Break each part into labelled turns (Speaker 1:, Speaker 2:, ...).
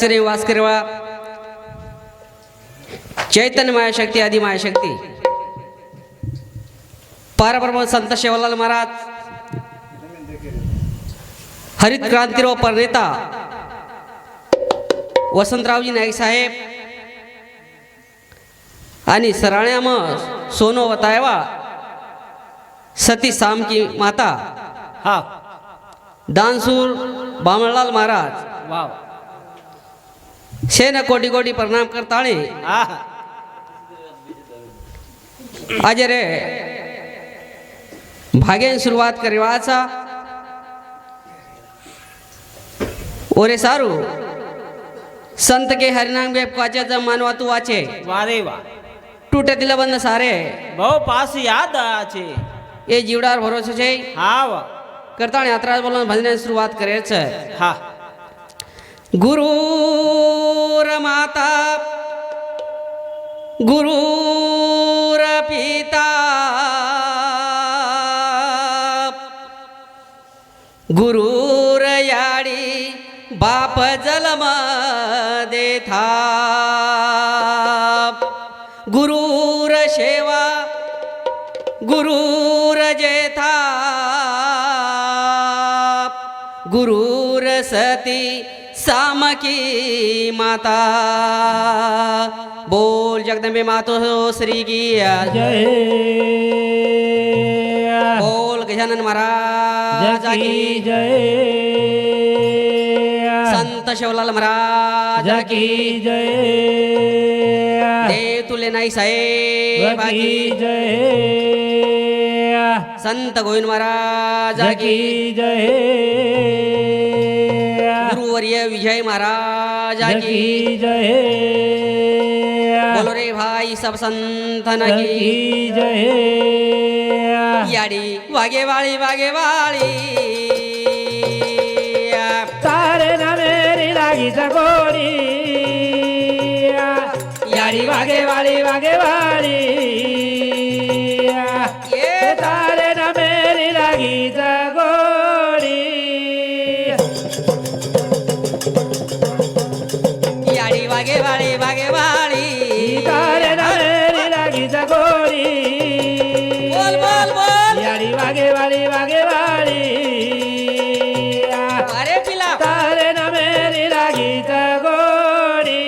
Speaker 1: श्री वास करवा चैतन्य माया शक्ती आदि माया शक्ती परब्रह्म संत शेवलाल महाराज हरित क्रांतीरो प्रणेता वसंतरावजी नाईक साहेब आणि सराण्याम सोनो वतायवा सती साम की माता
Speaker 2: हा
Speaker 1: दानसूर बामणलाल महाराज
Speaker 2: वाव
Speaker 1: शेन कोटी कोटी प्रणाम करताळे
Speaker 2: हा
Speaker 1: आज रे भाग्यान सुरुवात करवाचा ओरे सारू संत के हरिनाम बेप वाचे मानवा तू वाचे
Speaker 2: वारे वा
Speaker 1: टूटे दिल बंद सारे
Speaker 2: बहु पास याद आछे
Speaker 1: ये जीवडार भरोसे छे
Speaker 2: हा वा
Speaker 1: करताळे यात्रा बोलून भजन सुरुवात करे छे
Speaker 2: हा
Speaker 1: गुरुर माता गुरुर पिता गुरुर याडी बाप जलम देथा गुरुर सेवा गुरुर जेथा गुरुर सती सामकी माता बोल जगदम्बे मातो श्री की
Speaker 2: जय
Speaker 1: बोल गजानन महाराज की
Speaker 2: जय
Speaker 1: संत शेवलाल महाराज की
Speaker 2: जय
Speaker 1: देव तुले नाही साहेब की
Speaker 2: जय
Speaker 1: संत गोविंद महाराज की
Speaker 2: जय
Speaker 1: गुरुवर्य विजय महाराज की
Speaker 2: जय
Speaker 1: बोलो रे भाई सब संतन की
Speaker 2: जय
Speaker 1: याडी वागे वाळी
Speaker 2: तारे ना मेरी लागी जगोरी यारी वागे वाली
Speaker 1: ये
Speaker 2: तारे ना मेरी लागी जगोरी
Speaker 1: याडी वागे वाळी
Speaker 2: तारे ना मेरी लागी जगोरी
Speaker 1: बोल बोल बोल
Speaker 2: यारी वागे वाली
Speaker 1: अरे पिला
Speaker 2: तारे ना मेरी लागी जगोरी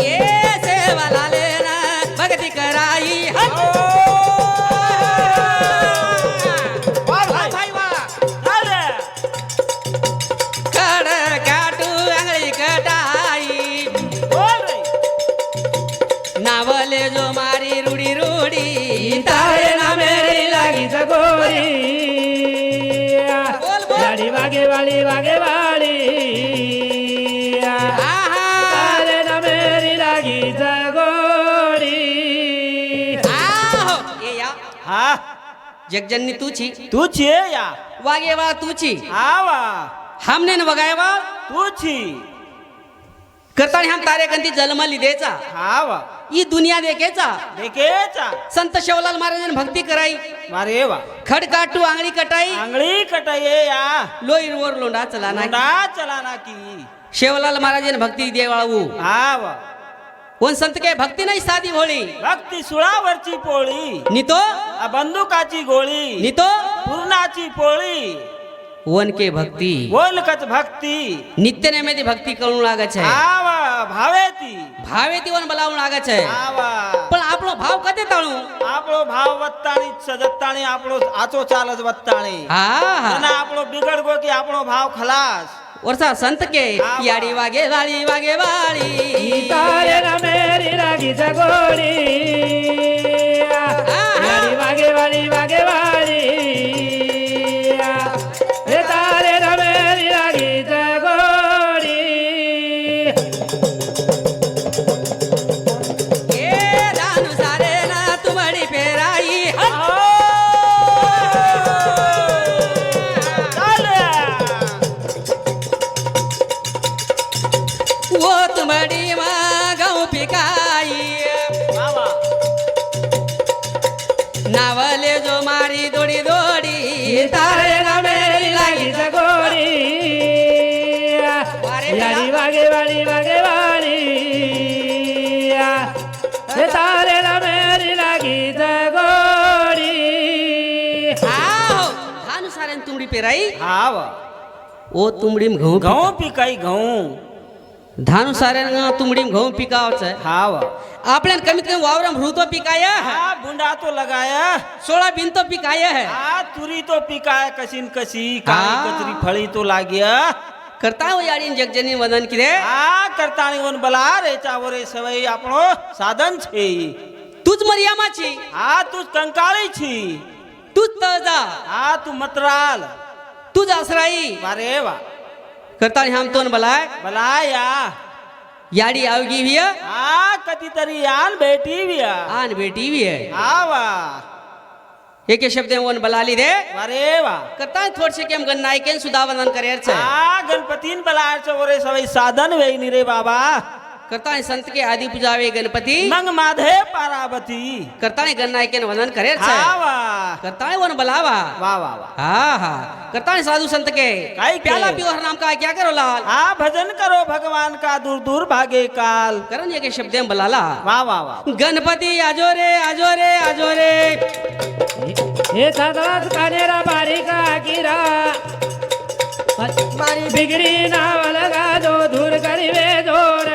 Speaker 1: ये सेवाला लेना भक्ती कराई भाई कड काटू अंगळी कटाई नावले जो मारी रूडी
Speaker 2: तारे ना मेरी लागी जगोरी
Speaker 1: बोल, बोल.
Speaker 2: लाडी वागे वाली तारे ना मेरी लागी जगोरी
Speaker 1: आहो ये या
Speaker 2: हा
Speaker 1: जगजननी तूची
Speaker 2: तूची या
Speaker 1: वागेवा तूची
Speaker 2: आवा
Speaker 1: हमने न वगायवा
Speaker 2: तूची
Speaker 1: करताणी हम तारे कंती जन्म लिदेचा
Speaker 2: आवा
Speaker 1: ई दुनिया देखेचा
Speaker 2: देखेचा
Speaker 1: संत शेवलाल महाराजांनी भक्ती कराई
Speaker 2: मारे वा
Speaker 1: खड काटू आंगळी कटाई
Speaker 2: आंगळी कटाये या
Speaker 1: लोईरवर लोंडा चला ना
Speaker 2: मुंडा चलाना की
Speaker 1: शेवलाल महाराजांनी भक्ती देवाळू
Speaker 2: आवा
Speaker 1: कोण संत के भक्ती नाही साधी होळी
Speaker 2: भक्ती सुळावरची पोळी
Speaker 1: नितो
Speaker 2: बंदुकाची गोळी
Speaker 1: नितो
Speaker 2: पूर्णाची पोळी
Speaker 1: वन के भक्ती
Speaker 2: बोलकच भक्ती
Speaker 1: नित्य नेमेदी भक्ती करून लागाच आहे
Speaker 2: आवा भावेती
Speaker 1: भावे ती वन बोलावून लागाच आहे
Speaker 2: आवा
Speaker 1: पण आपलो भाव कधी ताळू
Speaker 2: આપણો ભાવ વત્તાણી સજત્તાણી આપણો આચો ચાલજ વત્તાણી
Speaker 1: हा हा
Speaker 2: અને આપણો બિગડ ગો કે આપણો ભાવ ખલાસ
Speaker 1: वर्षा संत के याडी वागे वाळी
Speaker 2: તારે ના મેરી લાગી જગોરી યારી વાગે વાળી એ તારે ના મેરી લાગી જગોરી
Speaker 1: ए दानु सारे ना तुमडी पेराई वो तुमडी मा गाऊ पिकाई
Speaker 3: याडी वागे वाडी हे तारेला मेरी लागी जगोडी
Speaker 1: આવ ધાન સારે તુમડી પેરાઈ
Speaker 2: हाव
Speaker 1: ઓ તુમડીમ ઘઉં
Speaker 2: घऊ पिकाई घऊ
Speaker 1: ધાન સારે તુમડીમ ઘઉં પીકાવ છે
Speaker 2: हाव
Speaker 1: આપણે કમીત કમી વાવરામ રૂ તો પીકાયા હે
Speaker 2: हा बुंडा तो लगाया
Speaker 1: સોયાબીન તો પીકાયા હે
Speaker 2: हा तुरी तो पिकाय कशीन कशी काळी
Speaker 1: हा.
Speaker 2: कचरी फळी तो लाग्या
Speaker 1: કરતા હો યાડીન જગજની વદન કિરે
Speaker 2: हा करताणी वन बला रेचावरे सवय આપણો સાધન છે
Speaker 1: તું જ મરિયામાં છી
Speaker 2: हा तू कंकाळी छी
Speaker 1: તું જ તજા
Speaker 2: हा तू मतराल
Speaker 1: તું જ આસરાઈ
Speaker 2: वारे वा
Speaker 1: કરતા હામ તો બલાય
Speaker 2: बलाया
Speaker 1: याडी आवगी विय
Speaker 2: हा कधीतरी यान बेटी विया
Speaker 1: આન બેટી વિય
Speaker 2: हा वा
Speaker 1: એકે શબ્દે વન બલાલી દે
Speaker 2: वारे वा
Speaker 1: કરતા થોડ છે કેમ ગન નાયકેન સુદા વંદન કરે છે
Speaker 2: हा गणपतीन बलार चोरे सवय साधन वेईनी रे बाबा
Speaker 1: કરતા સંત કે આદि પૂજાવે ગણપતિ
Speaker 2: मंग माधे पारावती
Speaker 1: કરતા ગન નાયકેન વંદન કરે છે
Speaker 2: हा वा
Speaker 1: કરતા વન બલાવા
Speaker 2: वा वा वा
Speaker 1: હા હા કરતા સાधु संत के
Speaker 2: काई के?
Speaker 1: प्याला पियो हर नाम का क्या करो लाल
Speaker 2: हा भजन करो भगवान का दूर दूर भागे काल
Speaker 1: करन ये के शब्दे बलाला
Speaker 2: वा वा वा
Speaker 1: गणपति आजो रे आजो रे आजो रे
Speaker 3: हे साधाच कानेरा बारीका गिरा मारी बिगड़ी नाव लगा जो दूर करीवे जोर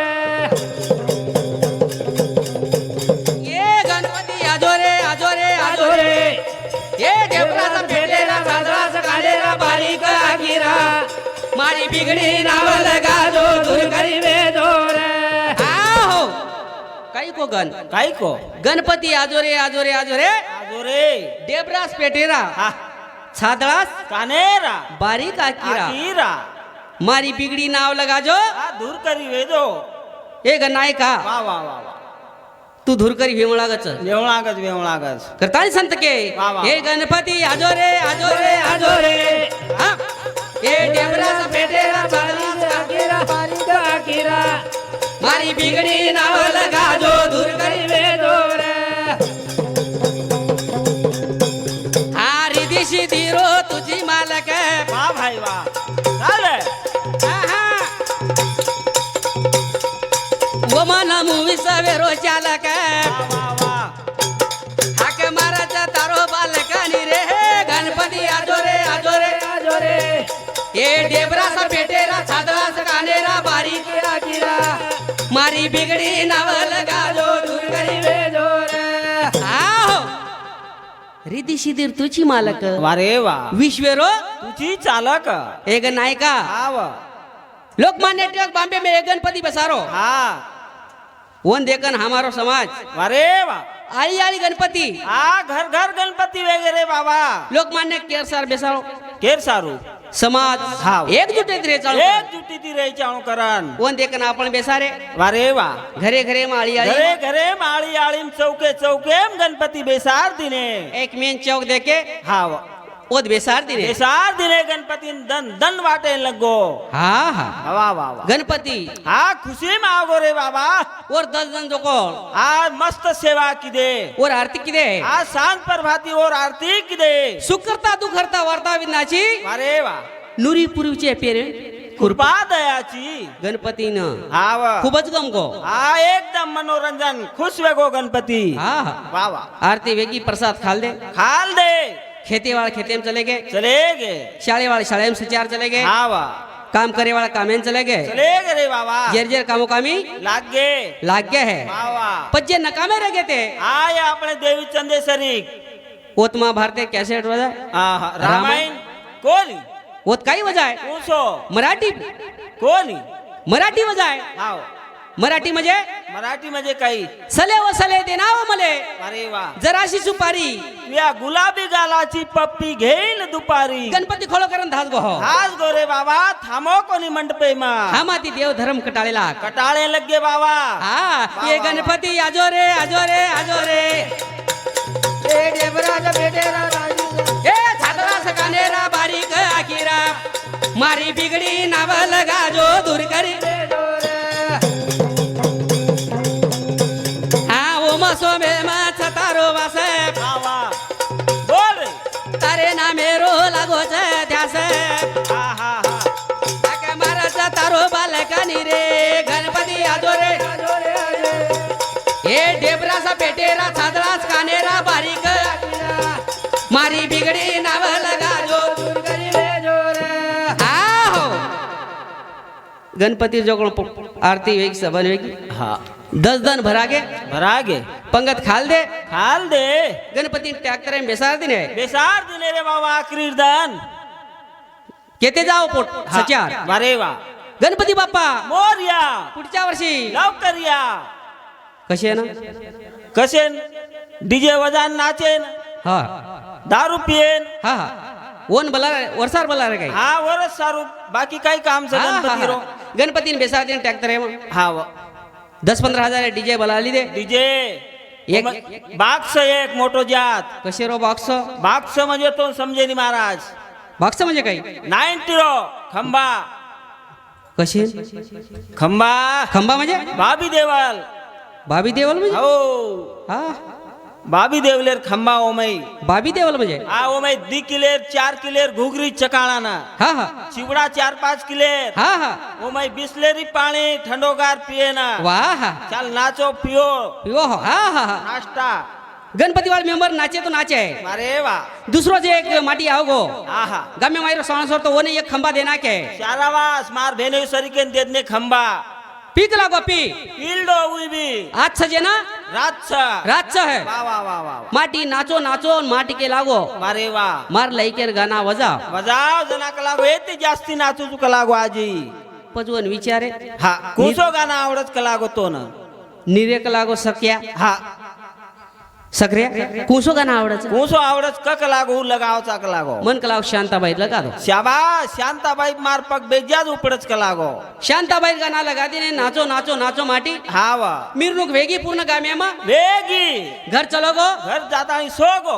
Speaker 1: ये गणपति आजो रे आजो रे आजो
Speaker 3: आजो
Speaker 1: रे
Speaker 3: रे
Speaker 1: ये देवराजा
Speaker 3: भेटेरा साधाच कानेरा बारीका गिरा
Speaker 1: मारी बिगड़ी
Speaker 3: नाव लगा जो दूर करीवे जोर
Speaker 1: आओ कई को गण
Speaker 2: काय को
Speaker 1: गणपति आजो रे आजो रे आजो रे
Speaker 2: आजो रे
Speaker 1: देवराज पेटेरा
Speaker 2: हा
Speaker 1: छादळास
Speaker 2: कानेरा
Speaker 1: बारीक आकीरा
Speaker 2: आकीरा
Speaker 1: मारी बिगड़ी नाव लगा जो
Speaker 2: हा दूर करी वेदो
Speaker 1: ए गनायका
Speaker 2: वा वा वा वा
Speaker 1: तू धूर करी वेमळागच
Speaker 2: वेवळागच
Speaker 1: करताय संत के
Speaker 2: वा वा.
Speaker 1: हे गणपति आजो रे आजो रे आजो रे हाँ. ये देवराज पेटेरा
Speaker 3: बारीक आकीरा बारीका गिरा
Speaker 1: मारी बिगड़ी नाव लगा जो दूर करी
Speaker 3: करीवे जोर
Speaker 1: हा रिधी सिधी रो तुझी मालक
Speaker 2: वा भाई वा चाले
Speaker 1: वो मन मुवी सवेरो चालक
Speaker 2: वा वा वा
Speaker 1: हाके महाराज तारो बालकानी रे गणपति आजो रे आजो रे
Speaker 3: आजो रे
Speaker 1: ये देवराज पेटेरा छादळास कानेरा बारीक
Speaker 3: गिरा
Speaker 1: मारी बिगड़ी नाव लगा जो दूर करी
Speaker 3: करीवे जोर
Speaker 1: आओ रिधी सिधीर तुझी मालक
Speaker 2: वारे वा
Speaker 1: विश्वेरो
Speaker 2: तुझी चालक
Speaker 1: एक नायका
Speaker 2: हा वा
Speaker 1: लोकमान्य टिळक बॉम्बे में एक गणपति बसारो
Speaker 2: हा
Speaker 1: वन देखन हमारो समाज
Speaker 2: वारे वा
Speaker 1: आली आली गणपति
Speaker 2: हा घर घर गणपती वगैरे बाबा
Speaker 1: लोकमान्य केर सार बेसारो
Speaker 2: केर सारू
Speaker 1: समाज
Speaker 2: हा.
Speaker 1: एकजुट रे चालू
Speaker 2: एक जुटी ती रे चाणू करन
Speaker 1: वन देखन आपण बेसारे
Speaker 2: वारे वा
Speaker 1: घरे घरे माळी आली
Speaker 2: घरे घरे माळी आळीम चौके चौकेम गणपती बेसार दिने
Speaker 1: एक मेन चौक देके
Speaker 2: हा वा.
Speaker 1: ओद बेसार दिने
Speaker 2: बेसार दिने गणपती दन दन वाटे लगो
Speaker 1: हा हा
Speaker 2: वा वा वा
Speaker 1: गणपति
Speaker 2: हा खुशी मागो रे बाबा
Speaker 1: और 10 जन जोको
Speaker 2: आज मस्त सेवा किदे
Speaker 1: और आरती किदे
Speaker 2: आज सांत प्रभाती और आरती किदे
Speaker 1: सुखरता दुखरता वार्ता विनाची
Speaker 2: वारे वा
Speaker 1: नुरी पूर्वीचे पेरे
Speaker 2: कृपा दयाची
Speaker 1: गणपती न
Speaker 2: हा वा
Speaker 1: खूपच गम गो
Speaker 2: हा एकदम मनोरंजन खुश वेगो गणपती
Speaker 1: हा हा
Speaker 2: वा वा
Speaker 1: आरती वेगी प्रसाद खाल दे
Speaker 2: खाल दे
Speaker 1: खेती वाला खेते में चले गए
Speaker 2: चले गे
Speaker 1: शाळे वाले शाळे में सचार चले गए
Speaker 2: हा वा
Speaker 1: काम करे वाला कामें चले गए
Speaker 2: चले गे रे बाबा
Speaker 1: जेर जेर कामो कामी
Speaker 2: लाग गे
Speaker 1: लाग गए है
Speaker 2: वा वा
Speaker 1: पज्जे नकामे रह गए थे
Speaker 2: आय अपने देवी चंदेश्वरी
Speaker 1: ओतमा भारतीय कैसेट वजा
Speaker 2: आहा, रामायण कोणी
Speaker 1: ओत काही वजाय
Speaker 2: पूछो
Speaker 1: मराठी
Speaker 2: कोणी
Speaker 1: मराठी वजाय
Speaker 2: हाव
Speaker 1: मराठी म्हणजे
Speaker 2: मराठी म्हणजे काही
Speaker 1: सले व सले देनाव मले
Speaker 2: अरे वा
Speaker 1: जराशी सुपारी
Speaker 2: या गुलाबी गालाची पप्पी घेईल दुपारी
Speaker 1: गणपती खोलो करण धास गो
Speaker 2: आज गोरे बाबा थांबो कोणी मंडपे मा
Speaker 1: हा माती देव धर्म कटाळेला
Speaker 2: कटाळे लगे बाबा
Speaker 1: हा ये गणपती आजो रे आजो रे आजो रे ए देवराज बेटेरा ए छादरा सकानेरा बारीक आकीरा मारी बिगडी नाव लगा जो दूर करी हा ओ मसो मे मा छतारो वासे
Speaker 2: बाबा बोल रे
Speaker 1: तारे ना मेरो लागो छ ध्यास
Speaker 2: हा हा हा
Speaker 1: ताके महाराज तारो बालक लगानी रे गणपती आजो रे हे डेबराचा पेटेरा छादरास कानेरा बारीक आखीरा मारी बिगडी नाव लगा जो दूर करीबे जोर हो गणपती जोगण आरती वेग सबन वेगी
Speaker 2: हा
Speaker 1: 10 दन भरागे
Speaker 2: भरागे
Speaker 1: पंगत खाल दे गणपती ट्रॅक्टर बेसार दिने
Speaker 2: बेसार दिने रे बाबा आखरी दान
Speaker 1: केते जाओ पोट सचार
Speaker 2: वारे वा
Speaker 1: गणपती बाप्पा
Speaker 2: मोरया
Speaker 1: पुढच्या वर्षी
Speaker 2: लवकर या
Speaker 1: कसे ना
Speaker 2: कसेन डीजे वजान नाचेन
Speaker 1: हा
Speaker 2: दारू पियेन
Speaker 1: हा हा ओन बला वरसार बला रे काही
Speaker 2: हा वरच सारू बाकी काही काम
Speaker 1: हा, हा,
Speaker 2: गणपती रो
Speaker 1: हा. गणपतीने बेसार दिन ट्रॅक्टर आहे मग
Speaker 2: हा
Speaker 1: 10-15 हजार डीजे बलाली दे
Speaker 2: डीजे
Speaker 1: एक
Speaker 2: बाक्स एक मोठो जात
Speaker 1: कसे रो बॉक्स
Speaker 2: बाक्स म्हणजे तो समजेनी महाराज
Speaker 1: बॉक्स म्हणजे काही
Speaker 2: 90 रो खंबा
Speaker 1: कसे
Speaker 2: खंबा
Speaker 1: खंबा म्हणजे
Speaker 2: बाबी देवल
Speaker 1: बाबी देवल म्हणजे
Speaker 2: हो
Speaker 1: हा
Speaker 2: बाबी देवलेर खंबा ओमई
Speaker 1: बाबी देवल म्हणजे
Speaker 2: आ ओमई 2 किलेर 4 किलेर घुगरी चकाळाना
Speaker 1: हा हा
Speaker 2: चिवडा 4-5 किलेर
Speaker 1: हा हा
Speaker 2: ओमई बिस्लेरी पाणी ठंडोगार पियेना
Speaker 1: वाह हा
Speaker 2: चाल नाचो पियो
Speaker 1: यो हो हा हा हा
Speaker 2: नाश्ता
Speaker 1: गणपती वाले मेंबर नाचे तो नाचे
Speaker 2: अरे वा
Speaker 1: दूसरो जे एक माटी आओगो
Speaker 2: आहा
Speaker 1: गमे मायरो सोणसोर तो ओने एक खंबा देना के
Speaker 2: शारावास मार भेने सरिकेन देदने खंबा
Speaker 1: पीत लागो पी
Speaker 2: इल्डो उई भी
Speaker 1: आज सजे ना
Speaker 2: रातचा
Speaker 1: रातचा है
Speaker 2: वा वा वा वा
Speaker 1: माटी नाचो नाचो माटी के लागो
Speaker 2: अरे वा
Speaker 1: मार लईकेर गाना वजा
Speaker 2: वजाव जना कलागो येते जास्ती नाचू तू कलागो आजी
Speaker 1: पजवन विचारे
Speaker 2: हा कोसो गाना आवडत कलागो तो ना
Speaker 1: निरेक लागो सक्या
Speaker 2: हा
Speaker 1: सक्रिया कुसो गाना आवडायचं
Speaker 2: कोसो आवडत क कलागो लगावचा कलागो
Speaker 1: मन कलाव शांताबाई लगा दो
Speaker 2: शाबाश शांताबाई मार पग बेजाज उपडच कलागो
Speaker 1: शांताबाई गाना लगा देने नाचो नाचो नाचो माटी
Speaker 2: हा वा
Speaker 1: मिरनुक वेगी पूर्ण गाम्यामा
Speaker 2: वेगी
Speaker 1: घर चलो गो
Speaker 2: घर जाता सोगो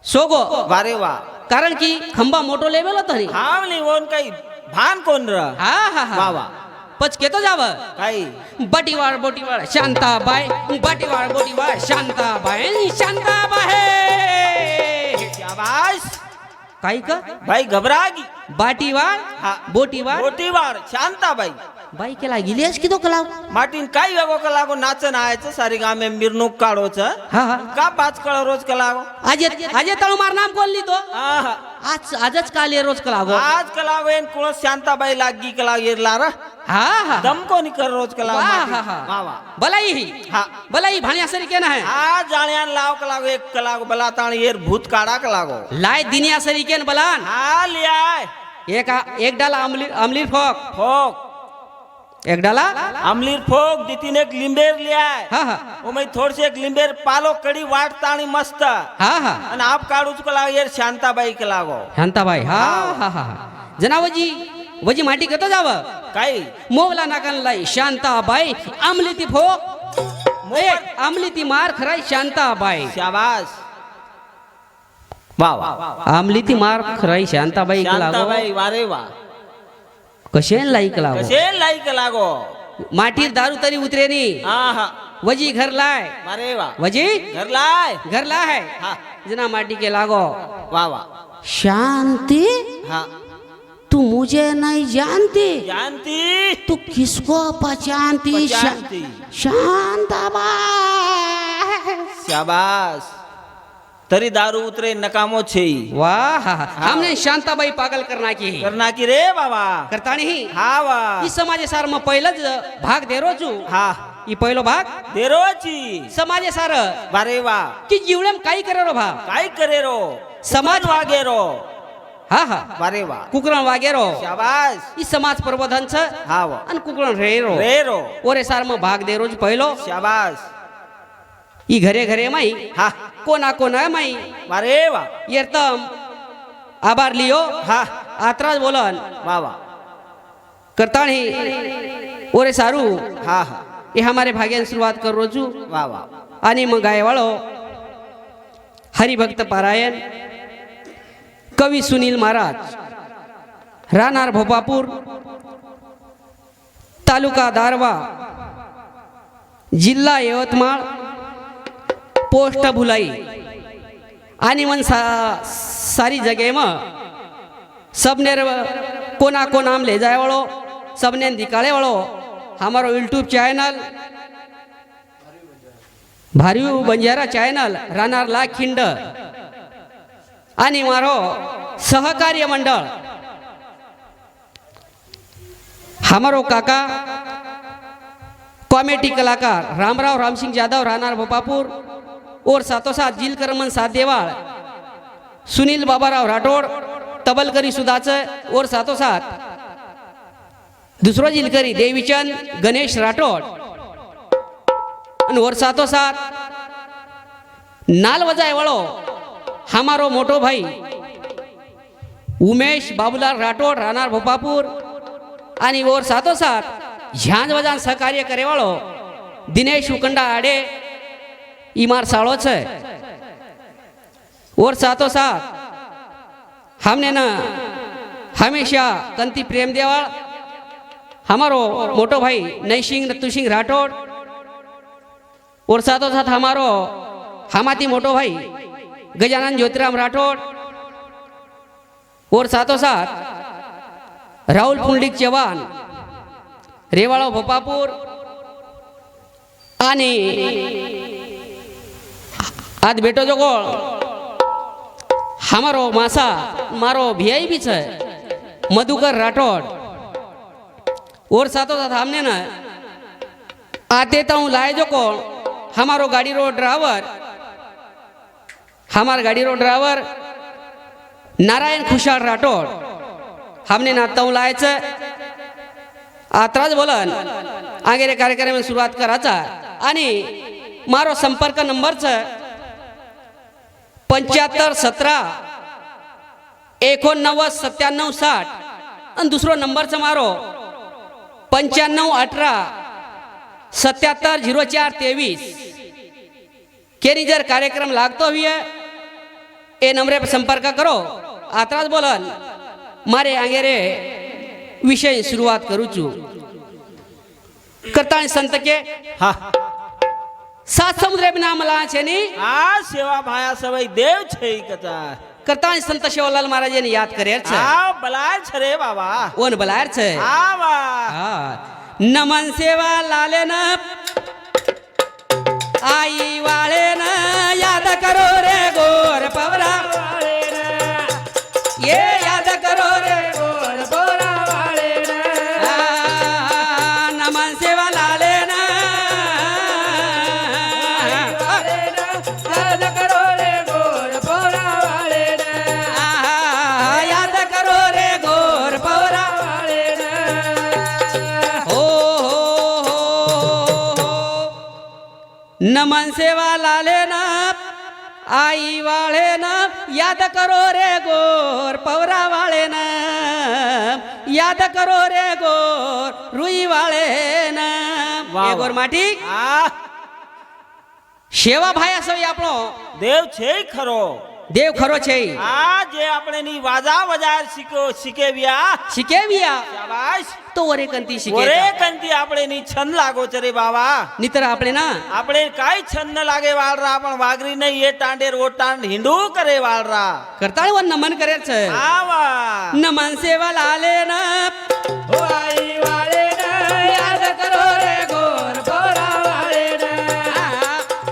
Speaker 1: सोगो
Speaker 2: वारे वा
Speaker 1: कारण की खंबा मोठो लेवल होता नी
Speaker 2: हावली वोन काही भान कोण र
Speaker 1: हा हा
Speaker 2: वा
Speaker 1: हा
Speaker 2: वा
Speaker 1: पचकेतो जाव
Speaker 2: काही
Speaker 1: बोटीवाड शांताबाई बोटीवाड शांताबाई
Speaker 2: शाबाश
Speaker 1: काही का
Speaker 2: भाई घबरागी
Speaker 1: बाटीवाड
Speaker 2: हा
Speaker 1: बोटीवाड
Speaker 2: बोटीवाड शांताबाई
Speaker 1: बाई केला गेलीस की तो कलाव
Speaker 2: माटीन काही वेगो कलागो नाचन आयचं सारी गामे मिरवणूक काढोच
Speaker 1: हा हा
Speaker 2: का 5 कळ रोज कलागो
Speaker 1: आज तळमार नाम कोणली तो
Speaker 2: आहा
Speaker 1: आजच काल ये रोज कलागो
Speaker 2: आज कलागो एन कुळ शांताबाई लागी कलाग येरला र
Speaker 1: हा हा
Speaker 2: दम कोणी कर रोज कलागो
Speaker 1: वाह,
Speaker 2: माटी.
Speaker 1: हा, हा.
Speaker 2: वा वा
Speaker 1: बलाई ही
Speaker 2: हा
Speaker 1: बलाई भाण्या सरी के ना है
Speaker 2: आज जाण्यान लाव कलागो एक कलागो बलाताण येर भूत काढा कलागो
Speaker 1: लाय दिनिया सरी के बलान
Speaker 2: हा लियाय
Speaker 1: एक डाला अमलीर फोक
Speaker 2: फोक
Speaker 1: एक डाला
Speaker 2: अमलीर फोक दितीन एक लिंबेर लियाय
Speaker 1: हा हा
Speaker 2: ओमै थोडसे एक लिंबेर पालो कडी वाटताणी मस्त
Speaker 1: हा हा
Speaker 2: आणि आप काढूच कलागो येर शांताबाई कलागो
Speaker 1: शांताबाई हा हा हा जनावजी वजी माटी कतो जाव
Speaker 2: काही
Speaker 1: मोगला नाकन लाई शांताबाई अमली ती फोक एक अमली ती मार खराय शांताबाई
Speaker 2: शाबाश वा वा
Speaker 1: अमली ती मार खराय शांताबाई लागो
Speaker 2: शांताबाई वारे वा
Speaker 1: कशे लाईक लागो
Speaker 2: कसे लाईक लागो
Speaker 1: माटीर दारू तरी उतरेनी
Speaker 2: आहा
Speaker 1: वजी घर लाय
Speaker 2: वारे वा
Speaker 1: वजी
Speaker 2: घर ला है
Speaker 1: है जना माटी के लागो
Speaker 2: वा वा
Speaker 1: शांति
Speaker 2: हाँ
Speaker 1: तू मुझे नहीं जानती
Speaker 2: जानती
Speaker 1: तू किसको पहचानती
Speaker 2: पहचानती।
Speaker 1: शांताबाई
Speaker 2: शाबाश तरी दारू उतरे नकामो छे
Speaker 1: वाह हमने शांताबाई पागल करना की
Speaker 2: रे बाबा
Speaker 1: करता नहीं
Speaker 2: हा वा
Speaker 1: ई समाजे सार मग पहिलंच भाग देरो छू
Speaker 2: हा
Speaker 1: ई पहिलो भाग
Speaker 2: देरोची
Speaker 1: समाजे सार
Speaker 2: वारे वा
Speaker 1: की जीवडम काही करे रो भा
Speaker 2: काय करे रो
Speaker 1: समाज
Speaker 2: वागे रो
Speaker 1: हा हा
Speaker 2: वारे वा
Speaker 1: कुकरण वागेरो
Speaker 2: शाबाश
Speaker 1: ई समाज प्रबोधन छ
Speaker 2: हा वा
Speaker 1: आणि कुकरण रेरो
Speaker 2: रे
Speaker 1: ओरे सार मग भाग देरो पहिलो
Speaker 2: शाबाश
Speaker 1: ई घरे घरे माई
Speaker 2: हा
Speaker 1: कोना कोना माई
Speaker 2: वारे वा
Speaker 1: येरतम आभार लियो
Speaker 2: हा
Speaker 1: आत्राज बोलन
Speaker 2: वा वा
Speaker 1: करताणी ओरे सारू
Speaker 2: हा हा
Speaker 1: ये हमारे भाग्यान शुरुआत कर रोजू
Speaker 2: वा वा
Speaker 1: आणि मग गायवाळो हरिभक्त पारायण कवी सुनील महाराज राहणार भोपापूर तालुका दारवा जिल्हा यवतमाळ पोस्ट भुलाई आणि मन सारी जगे मग सबनेर कोना कोनाम ले जायवाळो सबने दिखाड़े वालों हमारो यूट्यूब चैनल भारीव बंजारा चॅनल राहणार लाखिंड आणि मारो सहकार्य मंडळ हमारो काका कॉमेडी कलाकार रामराव रामसिंह यादव राहणार भोपापुर और साथों साथ जिलकरमन सात देवाळ सुनील बाबाराव राठोड तबलकरी सुदाच और साथों साथ दुसरो जिलकरी देवीचंद गणेश राठोड और साथों साथ नाल बजाय वालो हमारो मोटो भाई उमेश बाबूलाल राठोड राहणार भोपापुर आणि और साथों साथ झांज बजान सहकार्य करे वालो दिनेश उकंडा आडे इमार साळोच है और साथों साथ हमने ना हमेशा कंती प्रेम देवाल हमारो मोटो भाई नैसिंह नतुसिंह राठोड और साथों साथ हमारो हमाती मोटो भाई गजानन ज्योतिराम राठोड और साथों साथ राहुल पुंडलिक चव्हाण रेवाड़ो भोपापुर आणि आज बेटो जोगोळ हमारो मासा मारो भियाई भी है मधुकर राठौड़ और साथों साथ हमने ना आते तो लाए जो को हमारो गाड़ी रो ड्राइवर हमार गाड़ी रो ड्राइवर नारायण खुशाल राठौड़ हमने ना तो लायचं आत्राज बोलन आगे रे कार्यक्रम में सुरुवात करायचा आणि मारो संपर्क नंबर 7517 आणि दुसरो नंबर मारो 9518 केरी जर कार्यक्रम लागतो हुए ए नंबरे पर संपर्क करो आत्राज बोलन मारे आगे रे विषय शुरुआत करू छू करता संत के
Speaker 2: हा
Speaker 1: सात समुद्र नाम ला छे नी
Speaker 2: આ સેવા ભાયા સવઈ દેવ છે ઈ કથા
Speaker 1: करता संत शिवलाल महाराज ने याद करे छे
Speaker 2: આ બલાય છે રે બાબા
Speaker 1: ओन बलायर छे
Speaker 2: આ વા
Speaker 1: हाँ नमन सेवा लाले न आई वाले न याद करो रे गोर पवरा वाले न ये याद करो रे गोर पवरा वाले न नमन सेवा लाले न याद करो रे गोर पवरा वाले न याद करो रे गोर पवरा वाले न हो नमन सेवा लाले न आई वाले न याद करो रे गोर पवरा वाले न याद करो रे गोर रुई वाले न
Speaker 2: वाह,
Speaker 1: ए गोर माटी
Speaker 2: આ
Speaker 1: सेवा भाया सवी આપણો
Speaker 2: દેવ છે ઈ ખરો
Speaker 1: દેવ ખરો છે
Speaker 2: આ જે આપણે ની વાજા વજાર શીખેવ્યા
Speaker 1: શીખેવ્યા
Speaker 2: શાબાશ
Speaker 1: તો ઓરે કંતી શીખે
Speaker 2: ઓરે કંતી આપણે ની છંદ લાગો છે રે બાવા
Speaker 1: નિતર આપણે ના
Speaker 2: આપણે કાઈ છંદ ન લાગે વાળરા પણ વાગરી નહીં એ ટાંડેર ઓ ટાંડ હિંડુ કરે વાળરા
Speaker 1: કરતાળ વન નમન કરે છે
Speaker 2: આવા
Speaker 1: नमन सेवा लाले न ओ आई वाले न याद करो रे गोर पोरा वाले न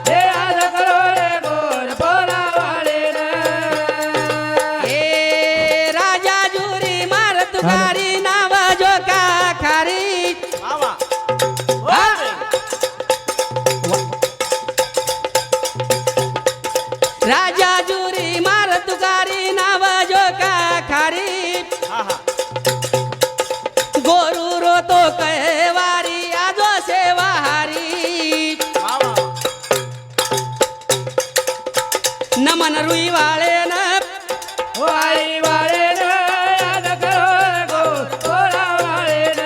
Speaker 1: हे याद करो रे गोर पोरा वाले न ए राजा जुरी मार तुकारी नावा जो का खारी
Speaker 2: આવા
Speaker 1: હા. राजा जुरी मार तुकारी नावा जो का खारी
Speaker 2: હા હા
Speaker 1: गोरू रो तो कहवारी आजो सेवाहारी
Speaker 2: આવા
Speaker 1: नमन रुई वाले न ओ आई वाले न याद करो गोर पोरा वाले न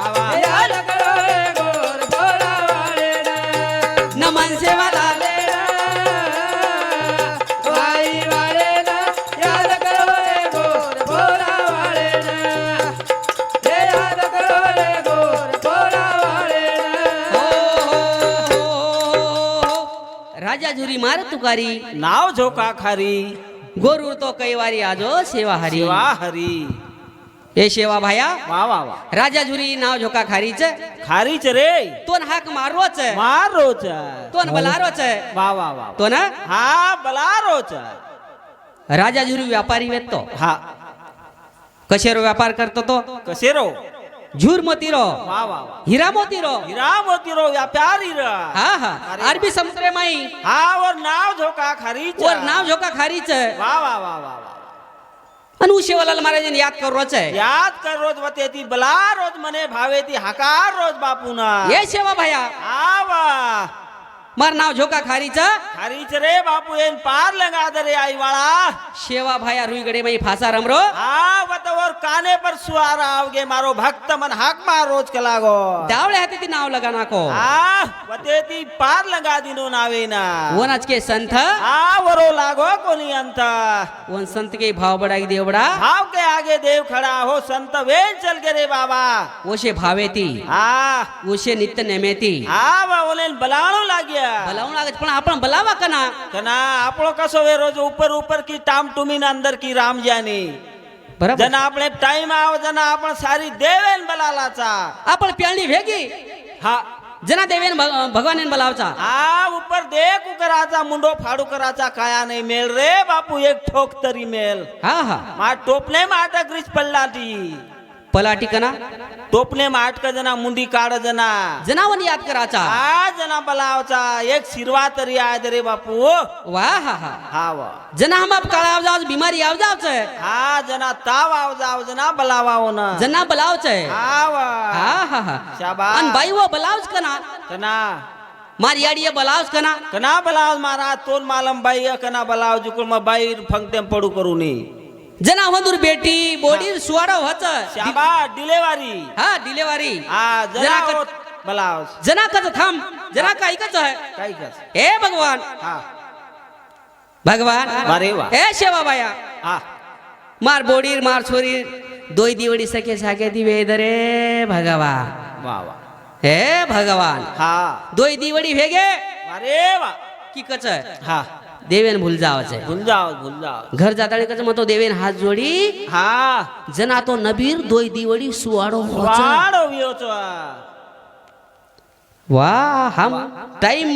Speaker 2: આવા
Speaker 1: याद करो गोर पोरा वाले न नमन सेवा लाले न ओ आई वाले न याद करो गोर पोरा वाले न याद करो गोर पोरा वाले न राजा झुरी मार तुकारी
Speaker 2: નાવ જોકા ખારી
Speaker 1: गोरू तो कई वारी आजो सेवा हरी
Speaker 2: સેવા હરી
Speaker 1: ए शेवा भाया
Speaker 2: वा वा वा
Speaker 1: राजा झुरी नाव झोका खारीच
Speaker 2: खारीच रे
Speaker 1: तोन हाक मारोच
Speaker 2: मारोच
Speaker 1: तोन बलारोच
Speaker 2: वा वा वा
Speaker 1: तो ना
Speaker 2: हा बलारोच
Speaker 1: राजा झुरी व्यापारी वेत तो
Speaker 2: हा
Speaker 1: कशेरो व्यापार करतो तो
Speaker 2: कसे रो
Speaker 1: झूर मोतीरो
Speaker 2: वा वा वा
Speaker 1: हीरा मोतीरो
Speaker 2: हीरा मोती रो व्यापारी रा
Speaker 1: हा हा अरबी समुद्र माई
Speaker 2: हा और नाव झोका खारीच
Speaker 1: और नाव झोका खारीच
Speaker 2: वा वा वा वा वा
Speaker 1: आणि उशेवालाल महाराजांनी याद करोच
Speaker 2: याद कर रोज वते ती बला रोज मने भावे ती हकार रोज बापूना
Speaker 1: ये शेवा भाया
Speaker 2: आवा
Speaker 1: मार नाव झोका खारीच
Speaker 2: खारीच रे बापू एन पार लगा दे रे आई वाला
Speaker 1: शेवा भाया रुईगडे माई फासा रमरो
Speaker 2: हा वतवर काने पर सुआर आवगे मारो भक्त मन हाक मार रोज कलागो
Speaker 1: दावळे हाती ती नाव लगा नाको
Speaker 2: हा वते ती पार लगा दिनो नावे ना
Speaker 1: वनच के संत
Speaker 2: हा वरो लागो कोनी अंत
Speaker 1: वन संत के भाव बडाई देवडा
Speaker 2: भाव के आगे देव खड़ा हो संत वेन चल के रे बाबा
Speaker 1: ओशे भावेती
Speaker 2: हा
Speaker 1: ओशे नित्य नेमेती
Speaker 2: हा बावलेन बलाणो लाग्या
Speaker 1: बोलावून लागत पण आपण बोलावा कना
Speaker 2: कना आपलो कसो वे रोज ऊपर ऊपर की टाम टुमीन अंदर की राम जानी
Speaker 1: बरोबर
Speaker 2: जना आपले टाइम आव जना आपण सारी देवेन बलालाचा
Speaker 1: आपण प्याळणी भेगी
Speaker 2: हा
Speaker 1: जना देवेन भगवान बोलावचा
Speaker 2: हा ऊपर देख कराचा मुंडो फाडू कराचा काया नाही मेल रे बापू एक ठोक तरी मेल
Speaker 1: हा हा
Speaker 2: मा टोपले माट ग्रीच पडला ती
Speaker 1: पलाटी कना
Speaker 2: टोपले माट का जना मुंडी काढ जना
Speaker 1: जनावन याद कराचा
Speaker 2: हा जना बलावचा एक शिरवा तरी आहे रे बापू
Speaker 1: वाह हा हा
Speaker 2: हा वा
Speaker 1: जना हम आप काळा जाव बीमारी आव जावच
Speaker 2: हा जना ताव आव जाव जना बलावाव ना
Speaker 1: जना बोलावच
Speaker 2: हा वा
Speaker 1: हा हा हा
Speaker 2: शाबाश
Speaker 1: अन बाई वो बोलावच कना
Speaker 2: कना
Speaker 1: मार याडी बोलावच कना
Speaker 2: कना बलाव मारा तोन मालम बाई कना बलाव जुकुल म बाई फंगते पडू करू नी
Speaker 1: जना वंदूर बेटी बोडी सुवाडो होच
Speaker 2: शाबा डिलेवरी
Speaker 1: हा डिलेवरी
Speaker 2: हा जना बलाव
Speaker 1: जना कच थांब जना काय कच है
Speaker 2: काय कस
Speaker 1: हे भगवान
Speaker 2: हा
Speaker 1: भगवान
Speaker 2: अरे वा
Speaker 1: हे शेवा बाया
Speaker 2: हा
Speaker 1: मार बोडीर मार छोरीर दोय दिवडी सखे साके दिवे दरे भगवान
Speaker 2: वा वा
Speaker 1: हे भगवान
Speaker 2: हा
Speaker 1: दोय दिवडी भेगे
Speaker 2: अरे वा
Speaker 1: की कच
Speaker 2: हा
Speaker 1: देवेन भूल जावच
Speaker 2: भूल जाओ
Speaker 1: घर जाताळी कच मतो देवेन हात जोडी
Speaker 2: हा
Speaker 1: जना तो नबीर दोय दिवडी सुवाडो होच
Speaker 2: वाडो वियोचो
Speaker 1: वाह हम टाइम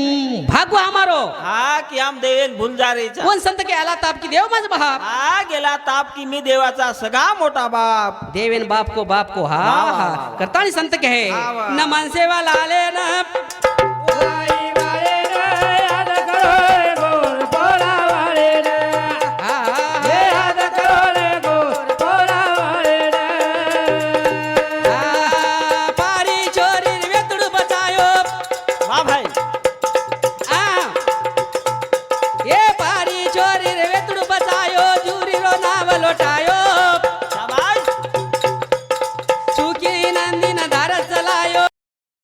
Speaker 1: भागो हमारो
Speaker 2: हा की हम देवेन भूल जा रे
Speaker 1: कोण संत के आला ताप की देव माझ बाप
Speaker 2: हा गेला ताप की मी देवाचा सगळा मोठा बाप
Speaker 1: देवेन बाप को हा
Speaker 2: वाह, वाह,
Speaker 1: हा
Speaker 2: वाह, वाह.
Speaker 1: करतानी संत के है
Speaker 2: वाह, वाह.
Speaker 1: न मन सेवा लाले न